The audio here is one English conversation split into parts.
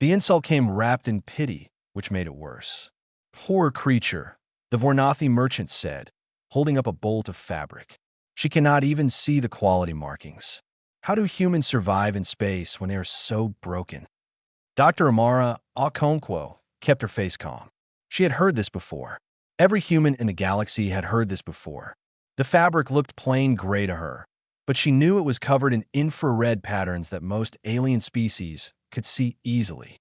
The insult came wrapped in pity, which made it worse. Poor creature, the Vornathi merchant said, holding up a bolt of fabric. She cannot even see the quality markings. How do humans survive in space when they are so broken? Dr. Amara Okonkwo kept her face calm. She had heard this before. Every human in the galaxy had heard this before. The fabric looked plain gray to her, but she knew it was covered in infrared patterns that most alien species could see easily.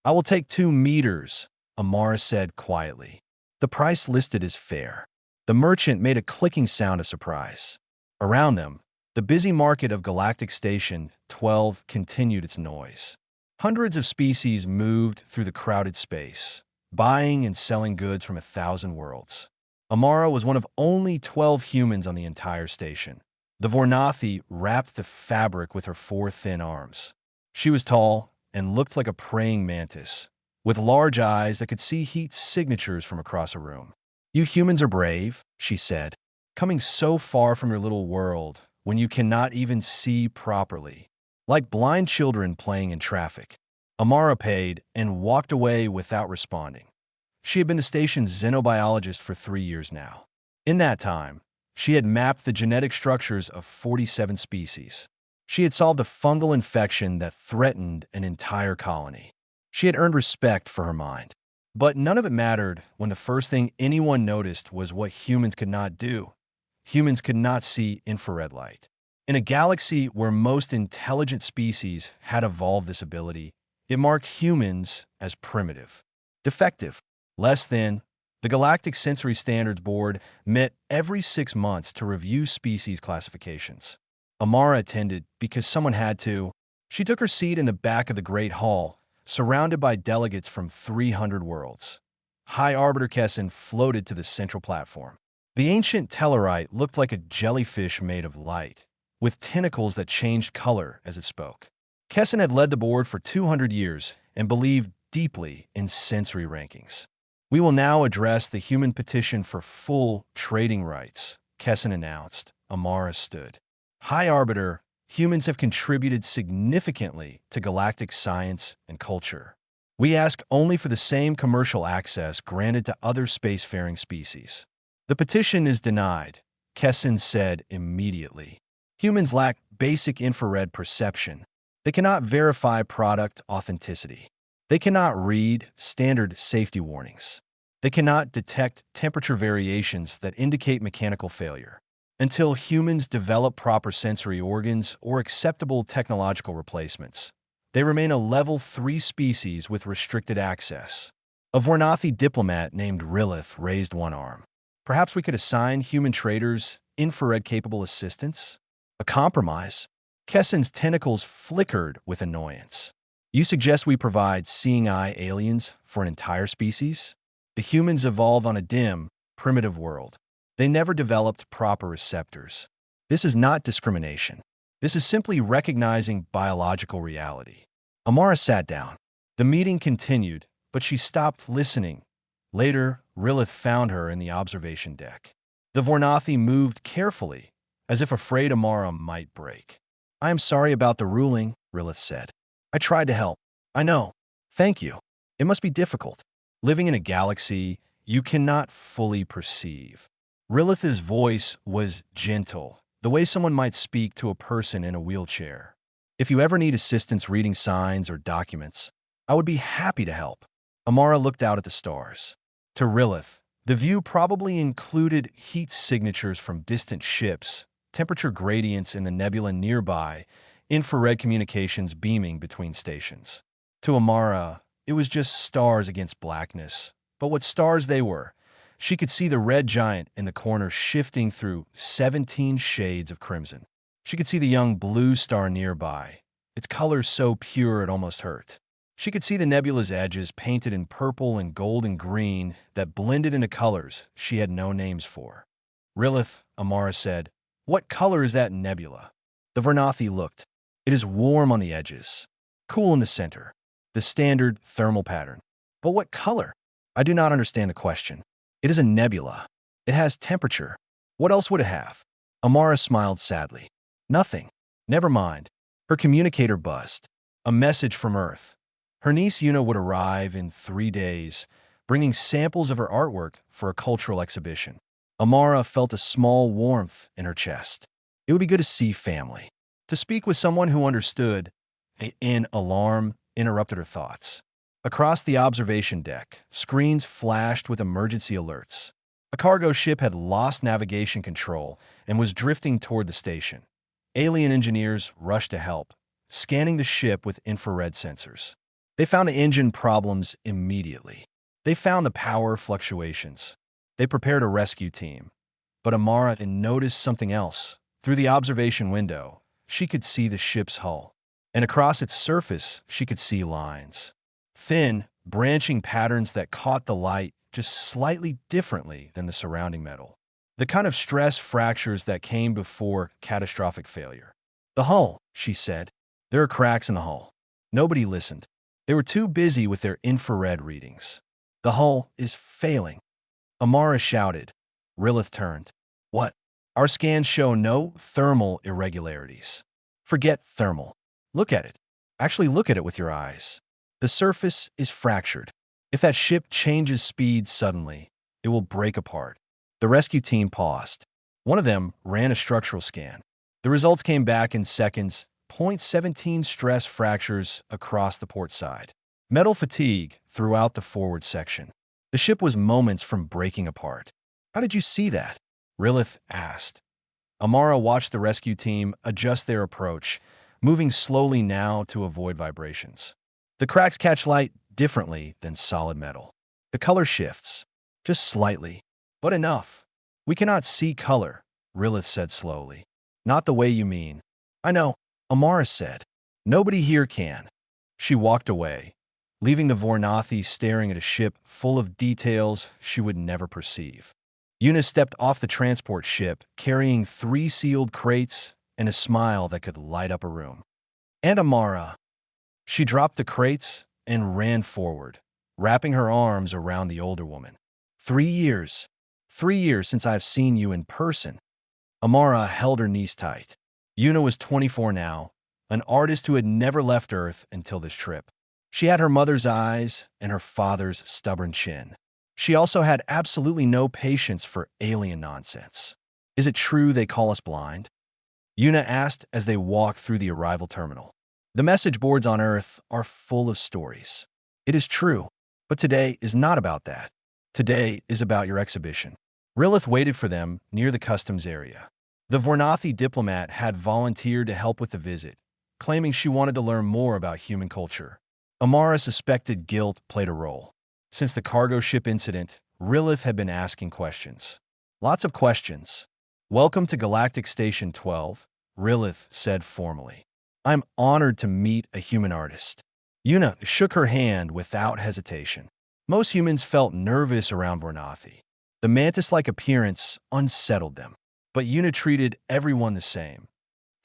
I will take 2 meters, Amara said quietly. The price listed is fair. The merchant made a clicking sound of surprise. Around them, the busy market of Galactic Station 12 continued its noise. Hundreds of species moved through the crowded space, buying and selling goods from 1,000 worlds. Amara was one of only 12 humans on the entire station. The Vornathi wrapped the fabric with her 4 thin arms. She was tall and looked like a praying mantis, with large eyes that could see heat signatures from across a room. You humans are brave, she said, coming so far from your little world when you cannot even see properly. Like blind children playing in traffic. Amara paid and walked away without responding. She had been the station's xenobiologist for 3 years now. In that time, she had mapped the genetic structures of 47 species. She had solved a fungal infection that threatened an entire colony. She had earned respect for her mind. But none of it mattered when the first thing anyone noticed was what humans could not do. Humans could not see infrared light. In a galaxy where most intelligent species had evolved this ability, it marked humans as primitive, defective, less than. The Galactic Sensory Standards Board met every 6 months to review species classifications. Amara attended because someone had to. She took her seat in the back of the Great Hall, surrounded by delegates from 300 worlds. High Arbiter Kessin floated to the central platform. The ancient Tellarite looked like a jellyfish made of light, with tentacles that changed color as it spoke. Kessin had led the board for 200 years and believed deeply in sensory rankings. We will now address the human petition for full trading rights, Kessin announced. Amara stood. High Arbiter, humans have contributed significantly to galactic science and culture. We ask only for the same commercial access granted to other spacefaring species. The petition is denied, Kessin said immediately. Humans lack basic infrared perception. They cannot verify product authenticity. They cannot read standard safety warnings. They cannot detect temperature variations that indicate mechanical failure. Until humans develop proper sensory organs or acceptable technological replacements, they remain a level 3 species with restricted access. A Vornathi diplomat named Rilith raised one arm. Perhaps we could assign human traders infrared-capable assistants? A compromise? Kessin's tentacles flickered with annoyance. You suggest we provide seeing-eye aliens for an entire species? The humans evolved on a dim, primitive world. They never developed proper receptors. This is not discrimination. This is simply recognizing biological reality. Amara sat down. The meeting continued, but she stopped listening. Later, Rilith found her in the observation deck. The Vornathi moved carefully, as if afraid Amara might break. I am sorry about the ruling, Rilith said. I tried to help. I know. Thank you. It must be difficult. Living in a galaxy you cannot fully perceive. Rilith's voice was gentle, the way someone might speak to a person in a wheelchair. If you ever need assistance reading signs or documents, I would be happy to help. Amara looked out at the stars. To Rilith, the view probably included heat signatures from distant ships, temperature gradients in the nebula nearby, infrared communications beaming between stations. To Amara, it was just stars against blackness. But what stars they were! She could see the red giant in the corner shifting through 17 shades of crimson. She could see the young blue star nearby, its colors so pure it almost hurt. She could see the nebula's edges painted in purple and gold and green that blended into colors she had no names for. Rilith, Amara said, what color is that nebula? The Vornathi looked. It is warm on the edges, cool in the center, the standard thermal pattern. But what color? I do not understand the question. It is a nebula. It has temperature. What else would it have? Amara smiled sadly. Nothing. Never mind. Her communicator buzzed. A message from Earth. Her niece Una would arrive in 3 days, bringing samples of her artwork for a cultural exhibition. Amara felt a small warmth in her chest. It would be good to see family. To speak with someone who understood. An alarm interrupted her thoughts. Across the observation deck, screens flashed with emergency alerts. A cargo ship had lost navigation control and was drifting toward the station. Alien engineers rushed to help, scanning the ship with infrared sensors. They found the engine problems immediately. They found the power fluctuations. They prepared a rescue team. But Amara noticed something else. Through the observation window, she could see the ship's hull. And across its surface, she could see lines. Thin, branching patterns that caught the light just slightly differently than the surrounding metal. The kind of stress fractures that came before catastrophic failure. The hull, she said. There are cracks in the hull. Nobody listened. They were too busy with their infrared readings. The hull is failing. Amara shouted. Rilith turned. What? Our scans show no thermal irregularities. Forget thermal. Look at it. Actually look at it with your eyes. The surface is fractured. If that ship changes speed suddenly, it will break apart. The rescue team paused. One of them ran a structural scan. The results came back in seconds. 0.17 stress fractures across the port side. Metal fatigue throughout the forward section. The ship was moments from breaking apart. How did you see that? Rilith asked. Amara watched the rescue team adjust their approach, moving slowly now to avoid vibrations. The cracks catch light differently than solid metal. The color shifts, just slightly, but enough. We cannot see color, Rilith said slowly. Not the way you mean. I know, Amara said. Nobody here can. She walked away, leaving the Vornathi staring at a ship full of details she would never perceive. Una stepped off the transport ship, carrying 3 sealed crates and a smile that could light up a room. And Amara. She dropped the crates and ran forward, wrapping her arms around the older woman. 3 years. 3 years since I've seen you in person. Amara held her niece tight. Una was 24 now, an artist who had never left Earth until this trip. She had her mother's eyes and her father's stubborn chin. She also had absolutely no patience for alien nonsense. Is it true they call us blind? Una asked as they walked through the arrival terminal. The message boards on Earth are full of stories. It is true, but today is not about that. Today is about your exhibition. Rilith waited for them near the customs area. The Vornathi diplomat had volunteered to help with the visit, claiming she wanted to learn more about human culture. Amara suspected guilt played a role. Since the cargo ship incident, Rilith had been asking questions. Lots of questions. Welcome to Galactic Station 12, Rilith said formally. I'm honored to meet a human artist. Una shook her hand without hesitation. Most humans felt nervous around Vornathi. The mantis-like appearance unsettled them. But Una treated everyone the same.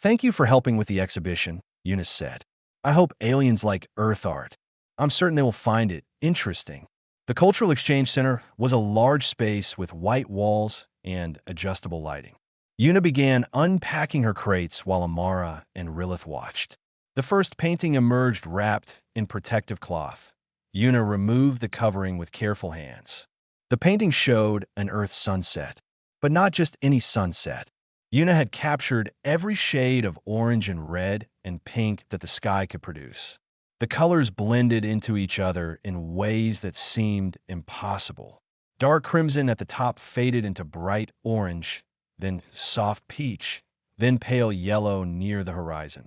Thank you for helping with the exhibition, Una said. I hope aliens like Earth art. I'm certain they will find it interesting. The Cultural Exchange Center was a large space with white walls and adjustable lighting. Una began unpacking her crates while Amara and Rilith watched. The first painting emerged wrapped in protective cloth. Una removed the covering with careful hands. The painting showed an Earth sunset, but not just any sunset. Una had captured every shade of orange and red and pink that the sky could produce. The colors blended into each other in ways that seemed impossible. Dark crimson at the top faded into bright orange, then soft peach, then pale yellow near the horizon.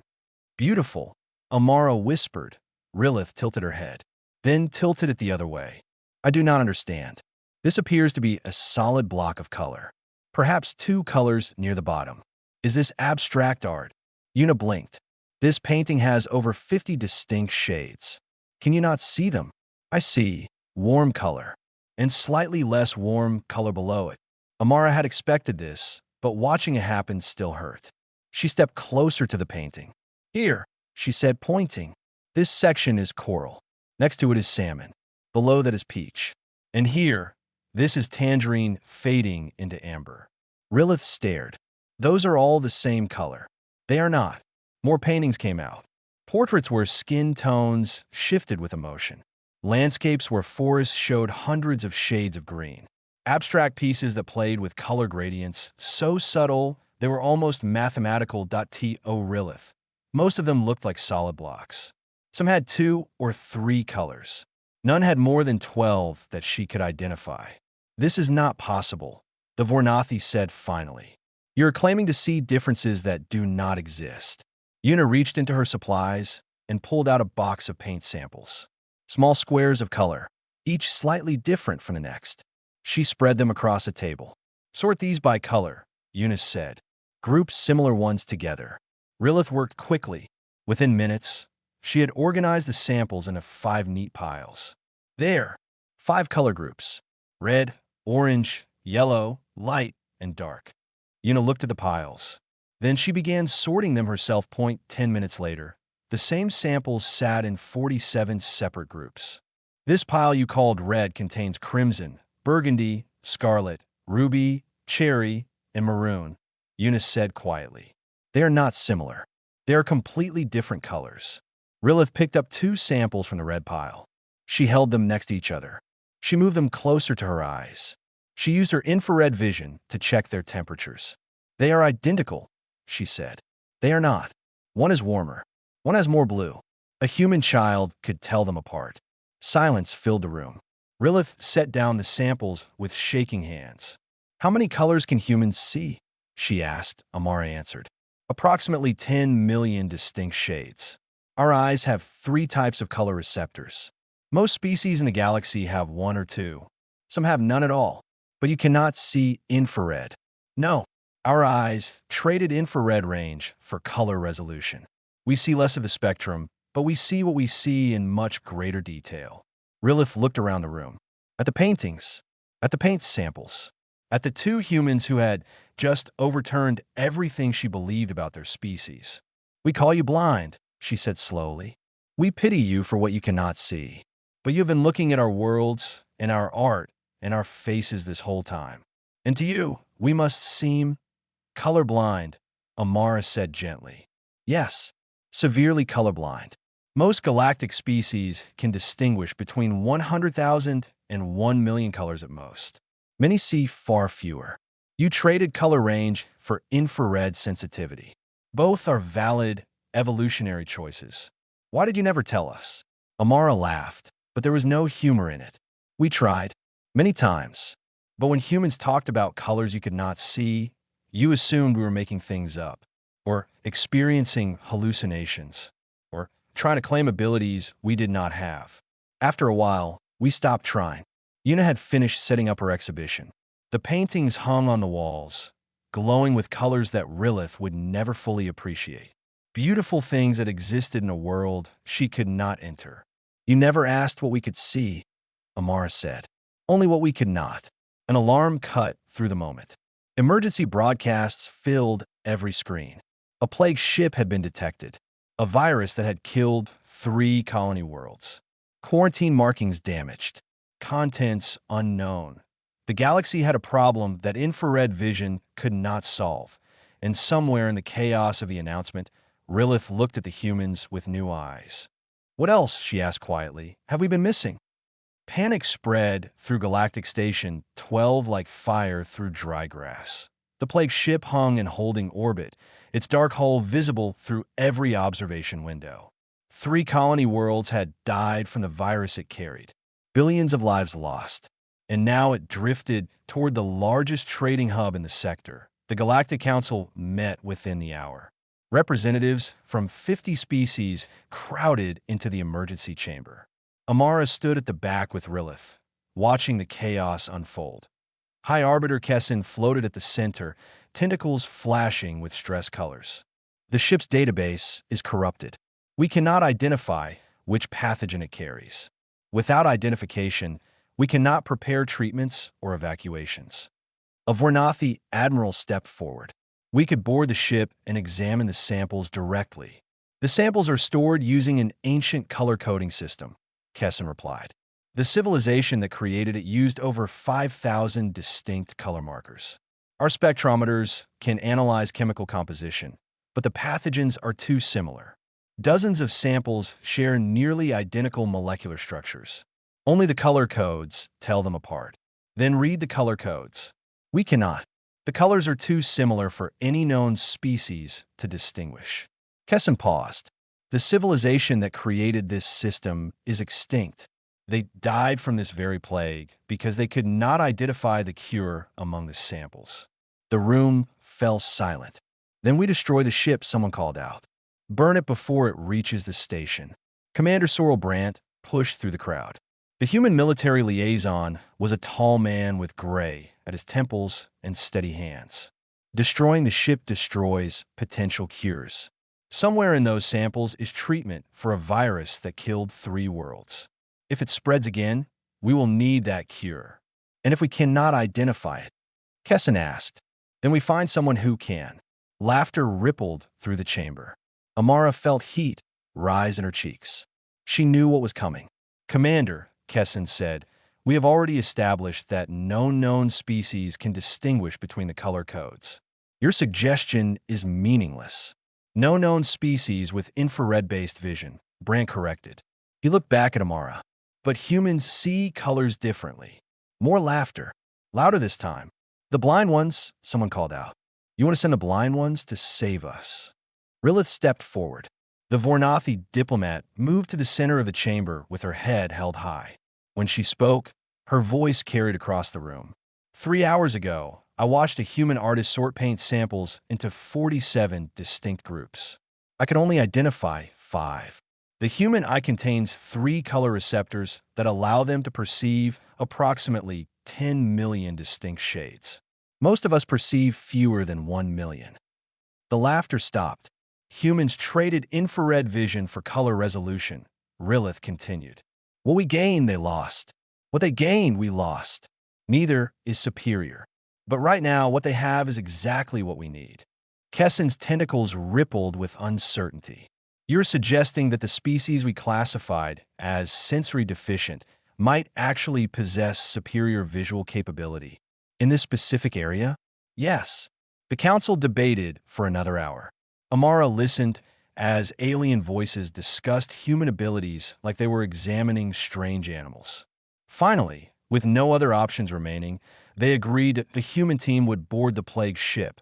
Beautiful, Amara whispered. Rilith tilted her head, then tilted it the other way. I do not understand. This appears to be a solid block of color. Perhaps 2 colors near the bottom. Is this abstract art? Una blinked. This painting has over 50 distinct shades. Can you not see them? I see. Warm color. And slightly less warm color below it. Amara had expected this, but watching it happen still hurt. She stepped closer to the painting. Here, she said, pointing. This section is coral. Next to it is salmon. Below that is peach. And here, this is tangerine fading into amber. Rilith stared. Those are all the same color. They are not. More paintings came out. Portraits where skin tones shifted with emotion. Landscapes where forests showed hundreds of shades of green. Abstract pieces that played with color gradients, so subtle they were almost mathematical. To Rilith. Most of them looked like solid blocks. Some had 2 or 3 colors. None had more than 12 that she could identify. This is not possible, the Vornathi said finally. You're claiming to see differences that do not exist. Yuna reached into her supplies and pulled out a box of paint samples. Small squares of color, each slightly different from the next. She spread them across a table. Sort these by color, Eunice said. Group similar ones together. Rilith worked quickly. Within minutes, she had organized the samples into 5 neat piles. There, 5 color groups. Red, orange, yellow, light, and dark. Yuna looked at the piles. Then she began sorting them herself. 10 minutes later, the same samples sat in 47 separate groups. This pile you called red contains crimson, burgundy, scarlet, ruby, cherry, and maroon, Eunice said quietly. They are not similar. They are completely different colors. Rilith picked up 2 samples from the red pile. She held them next to each other. She moved them closer to her eyes. She used her infrared vision to check their temperatures. They are identical, she said. They are not. One is warmer. One has more blue. A human child could tell them apart. Silence filled the room. Rilith set down the samples with shaking hands. How many colors can humans see? She asked. Amara answered. Approximately 10 million distinct shades. Our eyes have 3 types of color receptors. Most species in the galaxy have 1 or 2. Some have none at all. But you cannot see infrared. No, our eyes traded infrared range for color resolution. We see less of the spectrum, but we see what we see in much greater detail. Rilith looked around the room. At the paintings. At the paint samples. At the 2 humans who had just overturned everything she believed about their species. We call you blind, she said slowly. We pity you for what you cannot see. But you have been looking at our worlds and our art and our faces this whole time. And to you, we must seem colorblind, Amara said gently. Yes, severely colorblind. Most galactic species can distinguish between 100,000 and 1 million colors at most. Many see far fewer. You traded color range for infrared sensitivity. Both are valid evolutionary choices. Why did you never tell us? Amara laughed, but there was no humor in it. We tried, many times. But when humans talked about colors you could not see, you assumed we were making things up, or experiencing hallucinations, or trying to claim abilities we did not have. After a while, we stopped trying. Yuna had finished setting up her exhibition. The paintings hung on the walls, glowing with colors that Rilith would never fully appreciate. Beautiful things that existed in a world she could not enter. You never asked what we could see, Amara said. Only what we could not. An alarm cut through the moment. Emergency broadcasts filled every screen. A plague ship had been detected. A virus that had killed 3 colony worlds. Quarantine markings damaged. Contents unknown. The galaxy had a problem that infrared vision could not solve, and somewhere in the chaos of the announcement, Rilith looked at the humans with new eyes. What else, she asked quietly, have we been missing? Panic spread through Galactic Station 12 like fire through dry grass. The plague ship hung in holding orbit, its dark hull visible through every observation window. 3 colony worlds had died from the virus it carried. Billions of lives lost. And now it drifted toward the largest trading hub in the sector. The Galactic Council met within the hour. Representatives from 50 species crowded into the emergency chamber. Amara stood at the back with Rilith, watching the chaos unfold. High Arbiter Kessin floated at the center, tentacles flashing with stress colors. The ship's database is corrupted. We cannot identify which pathogen it carries. Without identification, we cannot prepare treatments or evacuations. A Vornathi admiral stepped forward. We could board the ship and examine the samples directly. The samples are stored using an ancient color coding system, Kessin replied. The civilization that created it used over 5,000 distinct color markers. Our spectrometers can analyze chemical composition, but the pathogens are too similar. Dozens of samples share nearly identical molecular structures. Only the color codes tell them apart. Then read the color codes. We cannot. The colors are too similar for any known species to distinguish. Kessin paused. The civilization that created this system is extinct. They died from this very plague because they could not identify the cure among the samples. The room fell silent. Then we destroy the ship, someone called out. Burn it before it reaches the station. Commander Sorrel Brandt pushed through the crowd. The human military liaison was a tall man with gray at his temples and steady hands. Destroying the ship destroys potential cures. Somewhere in those samples is treatment for a virus that killed 3 worlds. If it spreads again, we will need that cure. And if we cannot identify it, Kessin asked, then we find someone who can. Laughter rippled through the chamber. Amara felt heat rise in her cheeks. She knew what was coming. Commander, Kessin said, we have already established that no known species can distinguish between the color codes. Your suggestion is meaningless. No known species with infrared-based vision, Brandt corrected. He looked back at Amara. But humans see colors differently. More laughter. Louder this time. The blind ones, someone called out. You want to send the blind ones to save us. Rilith stepped forward. The Vornathi diplomat moved to the center of the chamber with her head held high. When she spoke, her voice carried across the room. 3 hours ago, I watched a human artist sort paint samples into 47 distinct groups. I could only identify 5. The human eye contains 3 color receptors that allow them to perceive approximately 10 million distinct shades. Most of us perceive fewer than 1 million. The laughter stopped. Humans traded infrared vision for color resolution, Rilith continued. What we gained, they lost. What they gained, we lost. Neither is superior. But right now, what they have is exactly what we need. Kessin's tentacles rippled with uncertainty. You're suggesting that the species we classified as sensory deficient might actually possess superior visual capability. In this specific area? Yes. The council debated for another hour. Amara listened as alien voices discussed human abilities like they were examining strange animals. Finally, with no other options remaining, they agreed the human team would board the plague ship.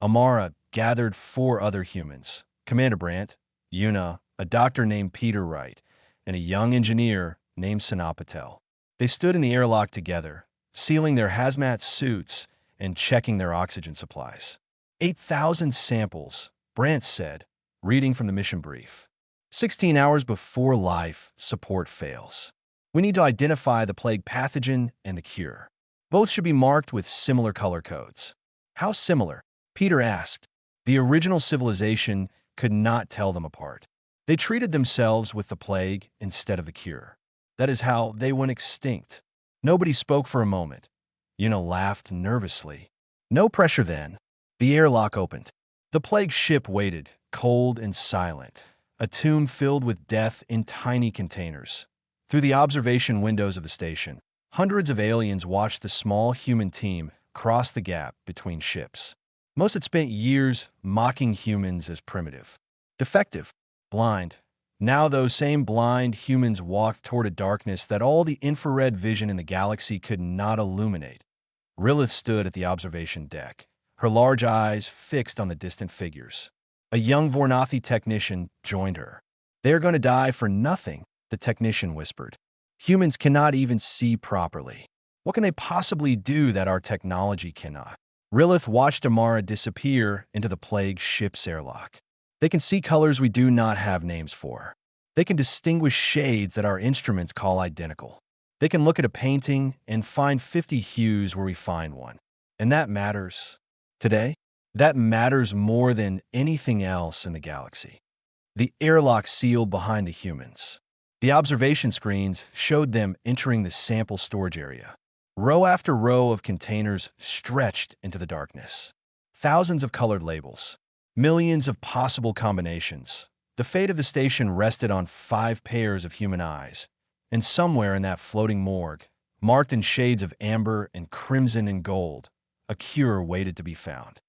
Amara gathered 4 other humans, Commander Brandt, Yuna, a doctor named Peter Wright, and a young engineer named Sanaa Patel. They stood in the airlock together, sealing their hazmat suits and checking their oxygen supplies. 8,000 samples, Brandt said, reading from the mission brief. 16 hours before life support fails. We need to identify the plague pathogen and the cure. Both should be marked with similar color codes. How similar? Peter asked. The original civilization could not tell them apart. They treated themselves with the plague instead of the cure. That is how they went extinct. Nobody spoke for a moment. Yuna laughed nervously. No pressure then. The airlock opened. The plague ship waited, cold and silent, a tomb filled with death in tiny containers. Through the observation windows of the station, hundreds of aliens watched the small human team cross the gap between ships. Most had spent years mocking humans as primitive, defective, blind. Now those same blind humans walked toward a darkness that all the infrared vision in the galaxy could not illuminate. Rilith stood at the observation deck, her large eyes fixed on the distant figures. A young Vornathi technician joined her. They are going to die for nothing, the technician whispered. Humans cannot even see properly. What can they possibly do that our technology cannot? Rilith watched Amara disappear into the plague ship's airlock. They can see colors we do not have names for. They can distinguish shades that our instruments call identical. They can look at a painting and find 50 hues where we find one. And that matters. Today, that matters more than anything else in the galaxy. The airlock sealed behind the humans. The observation screens showed them entering the sample storage area. Row after row of containers stretched into the darkness. Thousands of colored labels. Millions of possible combinations. The fate of the station rested on 5 pairs of human eyes. And somewhere in that floating morgue, marked in shades of amber and crimson and gold, a cure waited to be found.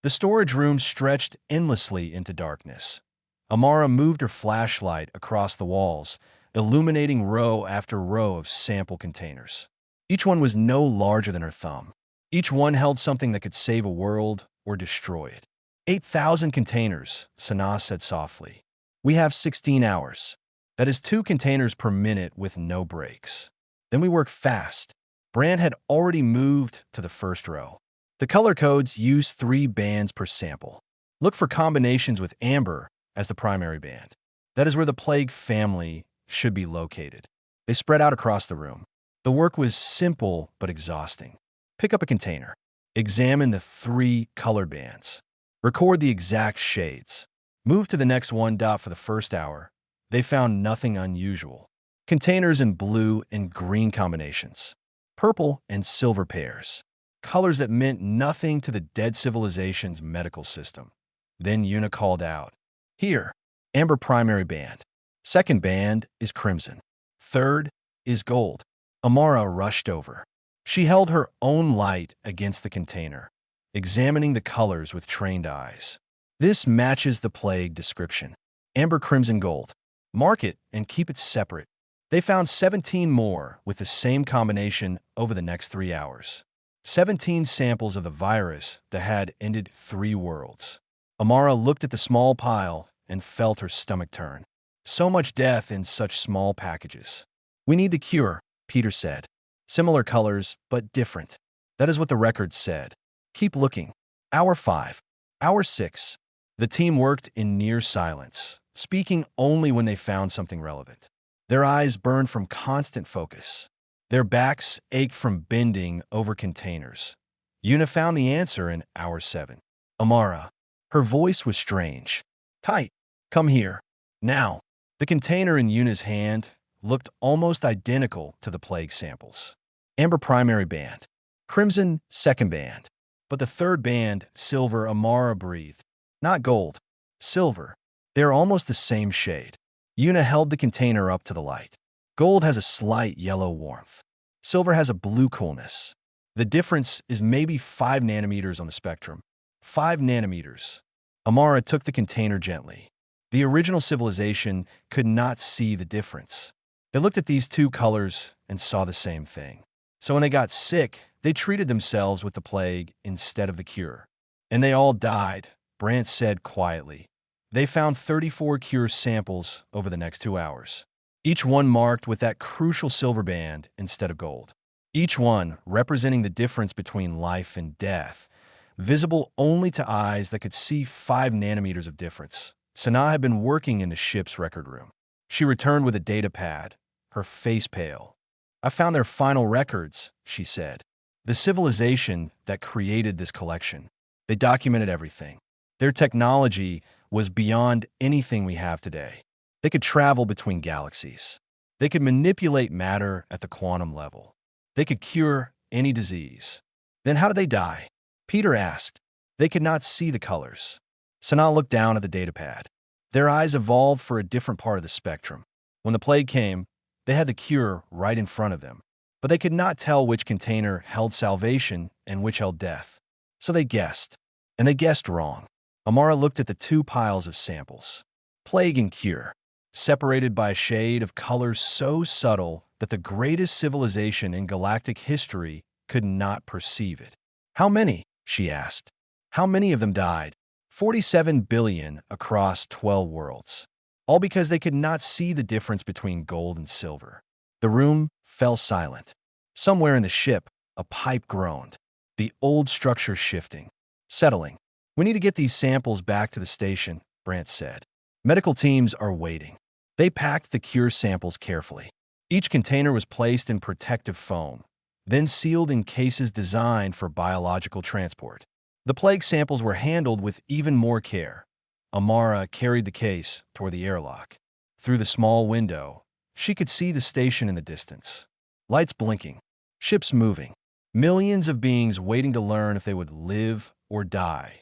The storage room stretched endlessly into darkness. Amara moved her flashlight across the walls, illuminating row after row of sample containers. Each one was no larger than her thumb. Each one held something that could save a world or destroy it. 8,000 containers, Sanaa said softly. We have 16 hours. That is 2 containers per minute with no breaks. Then we work fast. Brand had already moved to the first row. The color codes use 3 bands per sample. Look for combinations with amber as the primary band. That is where the plague family should be located. They spread out across the room. The work was simple but exhausting. Pick up a container. Examine the 3 colored bands. Record the exact shades. Move to the next one. For the first hour, they found nothing unusual. Containers in blue and green combinations. Purple and silver pairs. Colors that meant nothing to the dead civilization's medical system. Then Yuna called out, "Here, amber primary band. Second band is crimson. Third is gold." Amara rushed over. She held her own light against the container, examining the colors with trained eyes. This matches the plague description. Amber, crimson, gold. Mark it and keep it separate. They found 17 more with the same combination over the next 3 hours. 17 samples of the virus that had ended 3 worlds. Amara looked at the small pile and felt her stomach turn. So much death in such small packages. "We need the cure," Peter said. "Similar colors, but different." That is what the record said. "Keep looking." Hour 5. Hour 6. The team worked in near silence, speaking only when they found something relevant. Their eyes burned from constant focus. Their backs ached from bending over containers. Yuna found the answer in hour 7. Amara. Her voice was strange. "Tight. Come here. Now." The container in Yuna's hand looked almost identical to the plague samples. Amber primary band. Crimson second band. But the third band, silver, Amara breathed. Not gold. Silver. They are almost the same shade. Yuna held the container up to the light. Gold has a slight yellow warmth. Silver has a blue coolness. The difference is maybe 5 nanometers on the spectrum. 5 nanometers. Amara took the container gently. The original civilization could not see the difference. They looked at these 2 colors and saw the same thing. So when they got sick, they treated themselves with the plague instead of the cure. And they all died, Brant said quietly. They found 34 cure samples over the next 2 hours. Each one marked with that crucial silver band instead of gold. Each one representing the difference between life and death, visible only to eyes that could see 5 nanometers of difference. Sanaa had been working in the ship's record room. She returned with a data pad, her face pale. "I found their final records," she said. "The civilization that created this collection. They documented everything. Their technology was beyond anything we have today. They could travel between galaxies. They could manipulate matter at the quantum level. They could cure any disease." "Then how did they die?" Peter asked. They could not see the colors. Sanaa looked down at the datapad. Their eyes evolved for a different part of the spectrum. When the plague came, they had the cure right in front of them. But they could not tell which container held salvation and which held death. So they guessed. And they guessed wrong. Amara looked at the 2 piles of samples. Plague and cure, separated by a shade of color so subtle that the greatest civilization in galactic history could not perceive it. "How many?" she asked. "How many of them died?" 47 billion across 12 worlds. All because they could not see the difference between gold and silver. The room fell silent. Somewhere in the ship, a pipe groaned. The old structure shifting, settling. "We need to get these samples back to the station," Brant said. "Medical teams are waiting." They packed the cure samples carefully. Each container was placed in protective foam, then sealed in cases designed for biological transport. The plague samples were handled with even more care. Amara carried the case toward the airlock. Through the small window, she could see the station in the distance. Lights blinking, ships moving, millions of beings waiting to learn if they would live or die.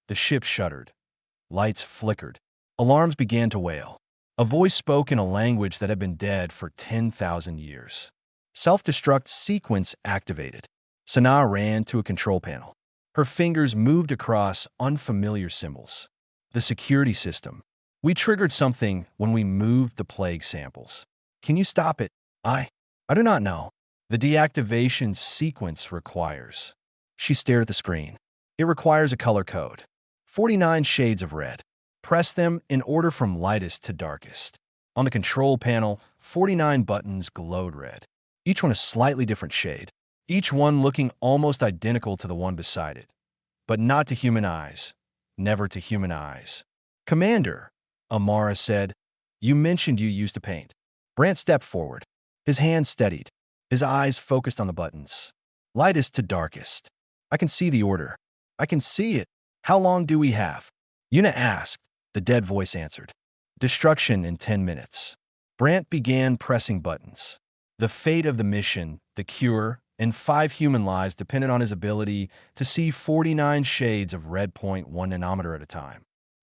The ship shuddered. Lights flickered. Alarms began to wail. A voice spoke in a language that had been dead for 10,000 years. Self-destruct sequence activated. Sanaa ran to a control panel. Her fingers moved across unfamiliar symbols. The security system. We triggered something when we moved the plague samples. Can you stop it? I do not know. The deactivation sequence requires. She stared at the screen. It requires a color code. 49 shades of red. Press them in order from lightest to darkest. On the control panel, 49 buttons glowed red. Each one a slightly different shade. Each one looking almost identical to the one beside it. But not to human eyes. Never to human eyes. Commander, Amara said, you mentioned you used to paint. Brant stepped forward. His hand steadied. His eyes focused on the buttons. Lightest to darkest. I can see the order. I can see it. How long do we have? Una asked. The dead voice answered. Destruction in 10 minutes. Brant began pressing buttons. The fate of the mission, the cure, and 5 human lives depended on his ability to see 49 shades of red 0.1 nanometer at a time.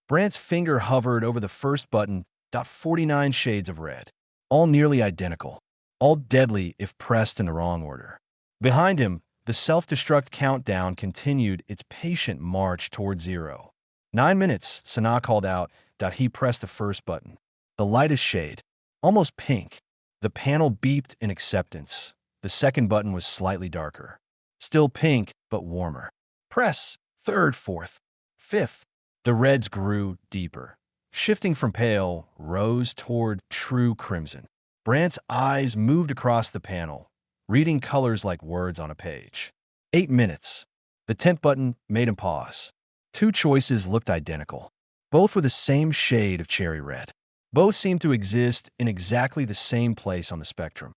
Brant's finger hovered over the first button, 49 shades of red. All nearly identical. All deadly if pressed in the wrong order. Behind him, the self-destruct countdown continued its patient march toward 0. 9 minutes, Sana called out. He pressed the first button. The lightest shade. Almost pink. The panel beeped in acceptance. The second button was slightly darker. Still pink, but warmer. Press. Third, fourth, fifth. The reds grew deeper. Shifting from pale, rose toward true crimson. Brant's eyes moved across the panel, reading colors like words on a page. 8 minutes. The 10th button made him pause. 2 choices looked identical. Both were the same shade of cherry red. Both seemed to exist in exactly the same place on the spectrum.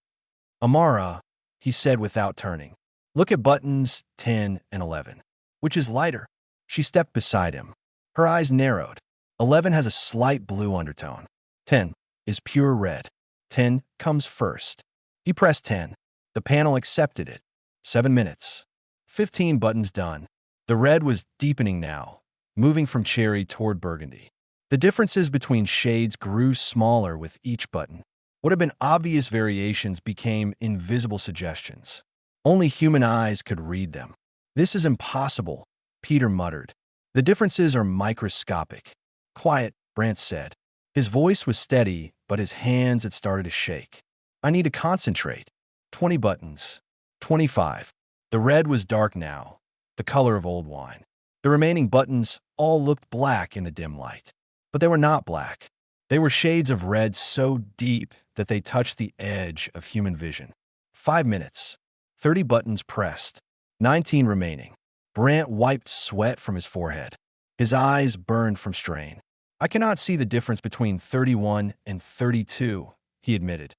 Amara, he said without turning, look at buttons 10 and 11. Which is lighter? She stepped beside him. Her eyes narrowed. 11 has a slight blue undertone. 10 is pure red. 10 comes first. He pressed 10. The panel accepted it. 7 minutes. 15 buttons done. The red was deepening now, moving from cherry toward burgundy. The differences between shades grew smaller with each button. What had been obvious variations became invisible suggestions. Only human eyes could read them. This is impossible, Peter muttered. The differences are microscopic. Quiet, Brant said. His voice was steady, but his hands had started to shake. I need to concentrate. 20 buttons. 25. The red was dark now, the color of old wine. The remaining buttons all looked black in the dim light. But they were not black. They were shades of red so deep that they touched the edge of human vision. 5 minutes. 30 buttons pressed. 19 remaining. Brant wiped sweat from his forehead. His eyes burned from strain. I cannot see the difference between 31 and 32, he admitted.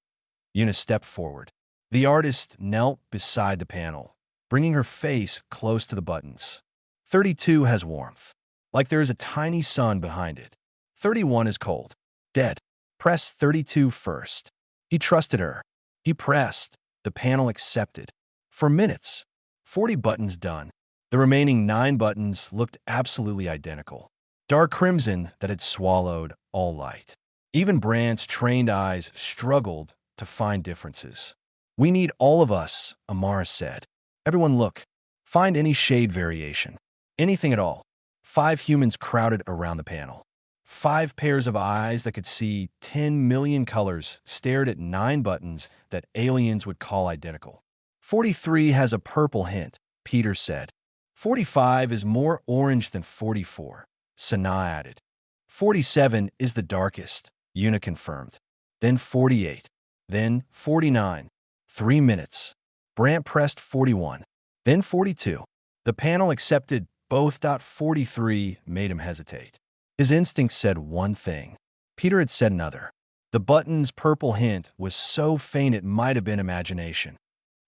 Una stepped forward. The artist knelt beside the panel, bringing her face close to the buttons. 32 has warmth, like there is a tiny sun behind it. 31 is cold, dead. Press 32 first. He trusted her. He pressed. The panel accepted. For minutes. 40 buttons done. The remaining 9 buttons looked absolutely identical. Dark crimson that had swallowed all light. Even Brant's trained eyes struggled to find differences. We need all of us, Amara said. Everyone look. Find any shade variation. Anything at all. 5 humans crowded around the panel. 5 pairs of eyes that could see 10 million colors stared at 9 buttons that aliens would call identical. 43 has a purple hint, Peter said. 45 is more orange than 44, Sana added. 47 is the darkest, Una confirmed. Then 48. Then 49. 3 minutes. Brant pressed 41. Then 42. The panel accepted both. 43 made him hesitate. His instinct said one thing. Peter had said another. The button's purple hint was so faint it might have been imagination.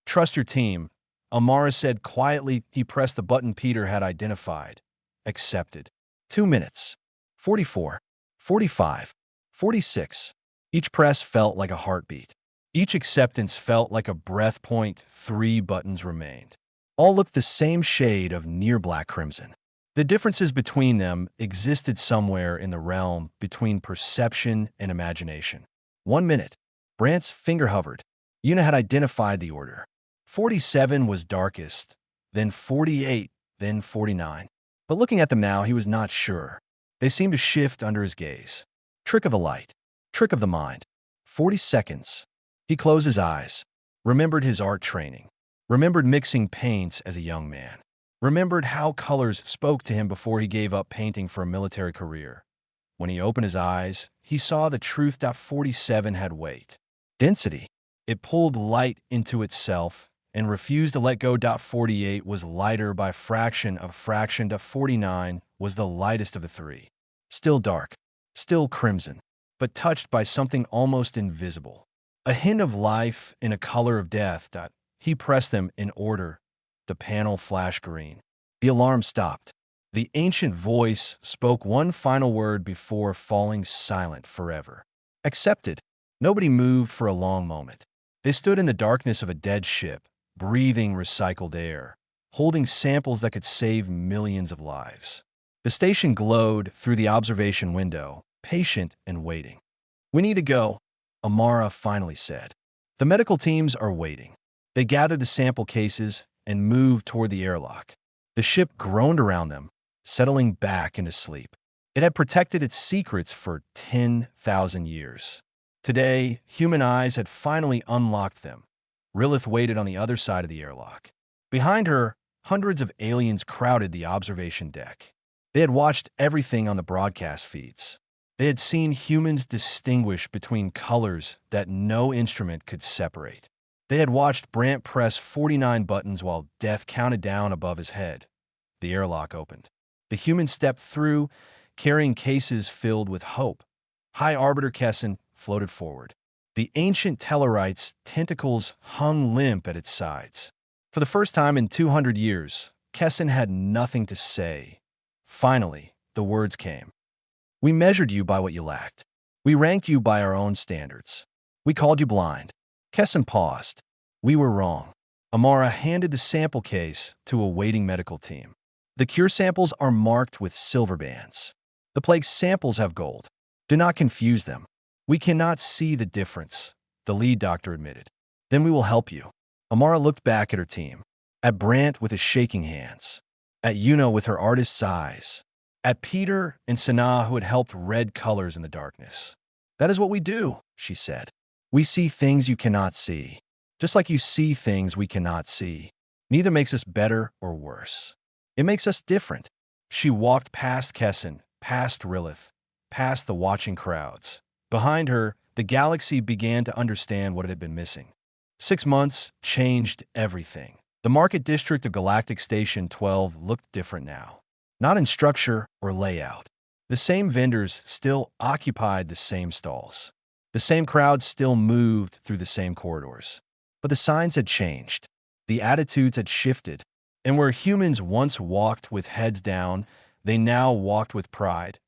Trust your team, Amara said quietly. He pressed the button Peter had identified. Accepted. 2 minutes. 44. 45. 46. Each press felt like a heartbeat. Each acceptance felt like a breath. 3 buttons remained. All looked the same shade of near black crimson. The differences between them existed somewhere in the realm between perception and imagination. 1 minute. Brant's finger hovered. Una had identified the order. 47 was darkest, then 48, then 49. But looking at them now, he was not sure. They seemed to shift under his gaze. Trick of the light. Trick of the mind. 40 seconds. He closed his eyes, remembered his art training, remembered mixing paints as a young man, remembered how colors spoke to him before he gave up painting for a military career. When he opened his eyes, he saw the truth. 47 had weight. Density. It pulled light into itself and refused to let go. 48 was lighter by fraction of a fraction. 49 was the lightest of the three. Still dark, still crimson, but touched by something almost invisible. A hint of life in a color of death. He pressed them in order. The panel flashed green. The alarm stopped. The ancient voice spoke one final word before falling silent forever. Accepted. Nobody moved for a long moment. They stood in the darkness of a dead ship, breathing recycled air, holding samples that could save millions of lives. The station glowed through the observation window, patient and waiting. "We need to go," Amara finally said. "The medical teams are waiting." They gathered the sample cases and moved toward the airlock. The ship groaned around them, settling back into sleep. It had protected its secrets for 10,000 years. Today, human eyes had finally unlocked them. Rilith waited on the other side of the airlock. Behind her, hundreds of aliens crowded the observation deck. They had watched everything on the broadcast feeds. They had seen humans distinguish between colors that no instrument could separate. They had watched Brant press 49 buttons while death counted down above his head. The airlock opened. The human stepped through, carrying cases filled with hope. High Arbiter Kessin floated forward. The ancient Tellarite's tentacles hung limp at its sides. For the first time in 200 years, Kessin had nothing to say. Finally, the words came. "We measured you by what you lacked. We ranked you by our own standards. We called you blind." Kessin paused. "We were wrong." Amara handed the sample case to a waiting medical team. "The cure samples are marked with silver bands. The plague samples have gold. Do not confuse them. We cannot see the difference," the lead doctor admitted. "Then we will help you." Amara looked back at her team, at Brant with his shaking hands, at Yuna with her artist's eyes, at Peter and Sanaa who had helped red colors in the darkness. "That is what we do," she said. "We see things you cannot see, just like you see things we cannot see. Neither makes us better or worse. It makes us different." She walked past Kessin, past Rilith, past the watching crowds. Behind her, the galaxy began to understand what it had been missing. 6 months changed everything. The market district of Galactic Station 12 looked different now. Not in structure or layout. The same vendors still occupied the same stalls. The same crowds still moved through the same corridors. But the signs had changed. The attitudes had shifted. And where humans once walked with heads down, they now walked with pride.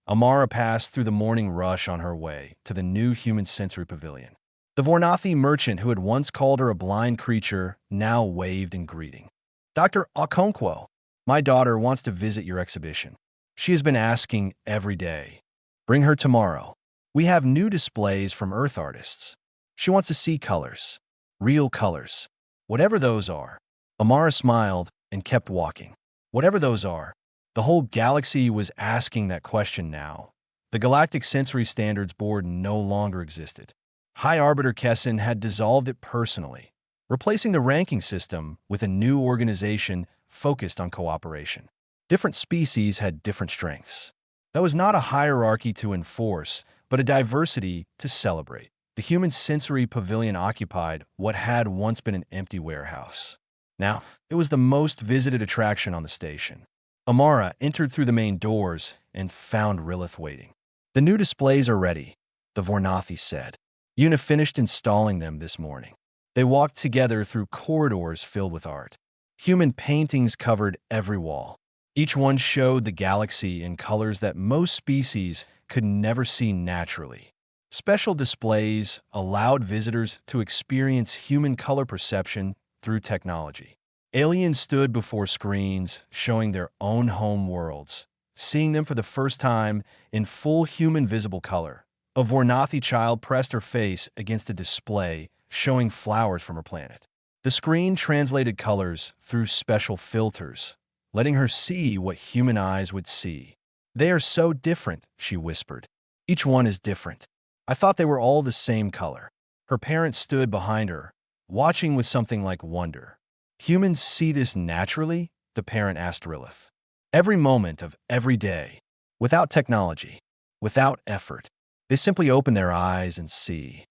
Amara passed through the morning rush on her way to the new human sensory pavilion. The Vornathi merchant who had once called her a blind creature now waved in greeting. "Dr. Okonkwo, my daughter wants to visit your exhibition. She has been asking every day. Bring her tomorrow. We have new displays from Earth artists. She wants to see colors. Real colors. Whatever those are." Amara smiled and kept walking. Whatever those are. The whole galaxy was asking that question now. The Galactic Sensory Standards Board no longer existed. High Arbiter Kessin had dissolved it personally, replacing the ranking system with a new organization focused on cooperation. Different species had different strengths. That was not a hierarchy to enforce, but a diversity to celebrate. The human sensory pavilion occupied what had once been an empty warehouse. Now, it was the most visited attraction on the station. Amara entered through the main doors and found Rilith waiting. "The new displays are ready," the Vornathi said. Yuna finished installing them this morning. They walked together through corridors filled with art. Human paintings covered every wall. Each one showed the galaxy in colors that most species could never see naturally. Special displays allowed visitors to experience human color perception through technology. Aliens stood before screens showing their own home worlds, seeing them for the first time in full human visible color. A Vornathi child pressed her face against a display showing flowers from her planet. The screen translated colors through special filters, letting her see what human eyes would see. "They are so different," she whispered. Each one is different. I thought they were all the same color. Her parents stood behind her, watching with something like wonder. Humans see this naturally? The parent asked Rilith. Every moment of every day. Without technology. Without effort. They simply open their eyes and see.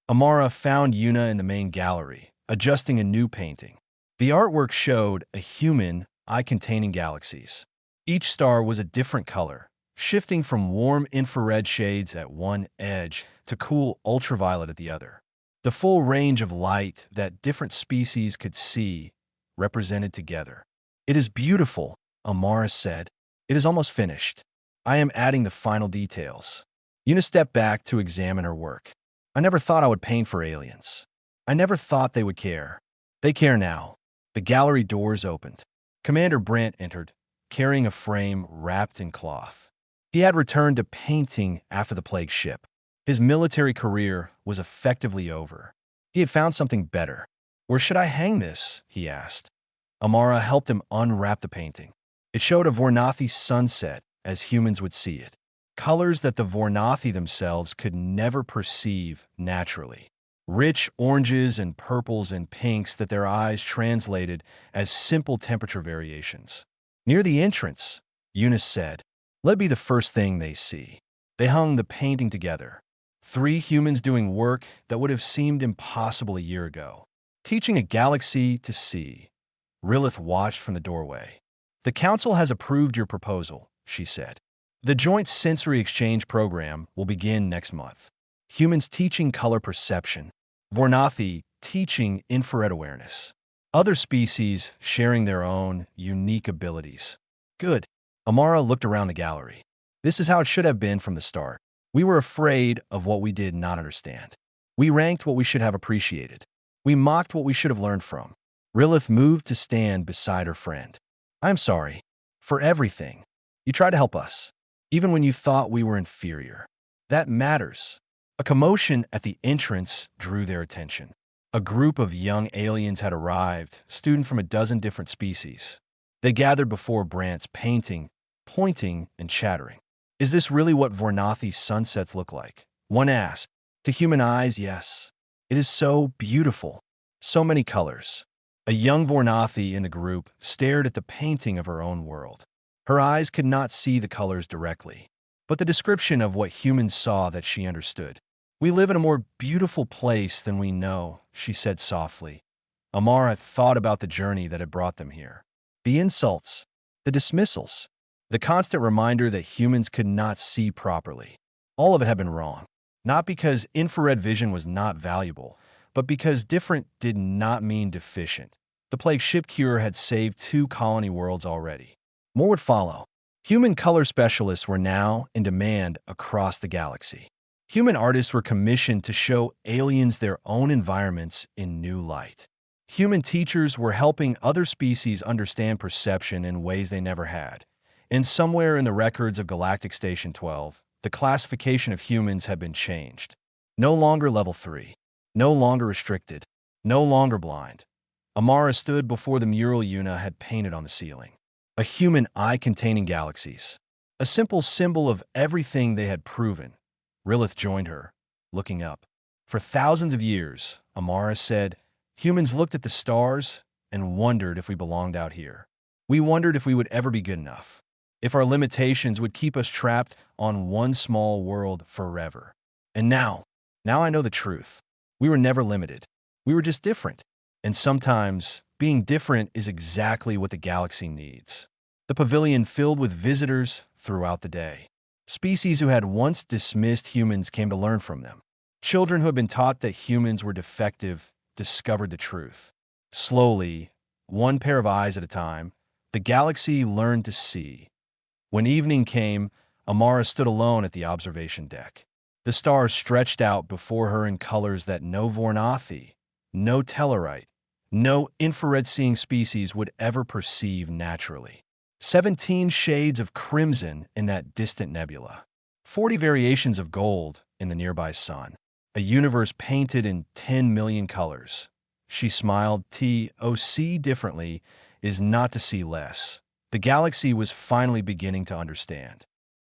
Amara found Yuna in the main gallery, adjusting a new painting. The artwork showed a human eye containing galaxies. Each star was a different color, shifting from warm infrared shades at one edge to cool ultraviolet at the other. The full range of light that different species could see represented together. It is beautiful, Amara said. It is almost finished. I am adding the final details. Yuna stepped back to examine her work. I never thought I would paint for aliens. I never thought they would care. They care now. The gallery doors opened. Commander Brant entered, carrying a frame wrapped in cloth. He had returned to painting after the plague ship. His military career was effectively over. He had found something better. Where should I hang this? He asked. Amara helped him unwrap the painting. It showed a Vornathi sunset as humans would see it. Colors that the Vornathi themselves could never perceive naturally. Rich oranges and purples and pinks that their eyes translated as simple temperature variations. Near the entrance, Eunice said, "Let be the first thing they see." They hung the painting together. 3 humans doing work that would have seemed impossible a year ago. Teaching a galaxy to see. Rilith watched from the doorway. "The Council has approved your proposal," she said. "The Joint Sensory Exchange Program will begin next month. Humans teaching color perception. Vornathi teaching infrared awareness. Other species sharing their own unique abilities." Good. Amara looked around the gallery. This is how it should have been from the start. We were afraid of what we did not understand. We ranked what we should have appreciated. We mocked what we should have learned from. Rilith moved to stand beside her friend. "I'm sorry. For everything. You tried to help us. Even when you thought we were inferior. That matters." A commotion at the entrance drew their attention. A group of young aliens had arrived, students from a dozen different species. They gathered before Brant's painting, pointing and chattering. "Is this really what Vornathi's sunsets look like?" one asked. "To human eyes, yes. It is so beautiful. So many colors." A young Vornathi in the group stared at the painting of her own world. Her eyes could not see the colors directly, but the description of what humans saw that she understood. "We live in a more beautiful place than we know," she said softly. Amara thought about the journey that had brought them here. The insults, the dismissals, the constant reminder that humans could not see properly. All of it had been wrong. Not because infrared vision was not valuable, but because different did not mean deficient. The plague ship cure had saved 2 colony worlds already. More would follow. Human color specialists were now in demand across the galaxy. Human artists were commissioned to show aliens their own environments in new light. Human teachers were helping other species understand perception in ways they never had. And somewhere in the records of Galactic Station 12, the classification of humans had been changed. No longer level 3. No longer restricted. No longer blind. Amara stood before the mural Yuna had painted on the ceiling. A human eye containing galaxies. A simple symbol of everything they had proven. Rilith joined her, looking up. "For thousands of years," Amara said, "humans looked at the stars and wondered if we belonged out here. We wondered if we would ever be good enough. If our limitations would keep us trapped on one small world forever. And now I know the truth. We were never limited. We were just different. And sometimes, being different is exactly what the galaxy needs." The pavilion filled with visitors throughout the day. Species who had once dismissed humans came to learn from them. Children who had been taught that humans were defective discovered the truth. Slowly, one pair of eyes at a time, the galaxy learned to see. When evening came, Amara stood alone at the observation deck. The stars stretched out before her in colors that no Vornathi, no Tellarite, no infrared-seeing species would ever perceive naturally. 17 shades of crimson in that distant nebula. 40 variations of gold in the nearby sun. A universe painted in 10 million colors. She smiled. To see differently is not to see less. The galaxy was finally beginning to understand.